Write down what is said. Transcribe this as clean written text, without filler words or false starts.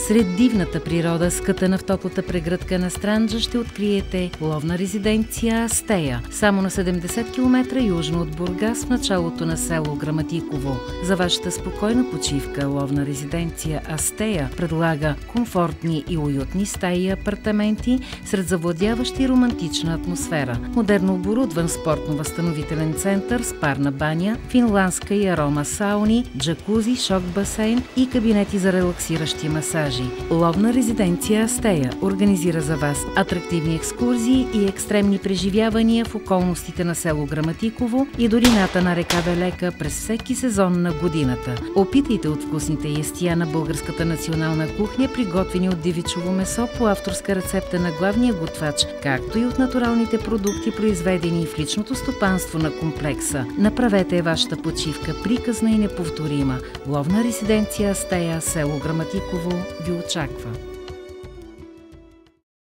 Сред дивната природа, скътана в топлата прегръдка на Странджа, ще откриете ловна резиденция Астея, само на 70 км южно от Бургас, в началото на село Граматиково. За вашата спокойна почивка ловна резиденция Астея предлага комфортни и уютни стаи и апартаменти сред завладяващи романтична атмосфера, модерно оборудван спортно-възстановителен център с парна баня, финландска и арома сауни, джакузи, шок басейн и кабинети за релаксиращи масажи. Ловна резиденция Астея организира за вас атрактивни екскурзии и екстремни преживявания в околностите на село Граматиково и долината на река Велека през всеки сезон на годината. Опитайте от вкусните ястия на българската национална кухня, приготвени от дивичово месо по авторска рецепта на главния готвач, както и от натуралните продукти, произведени в личното стопанство на комплекса. Направете вашата почивка приказна и неповторима. Ловна резиденция Астея, село Граматиково ви очаква.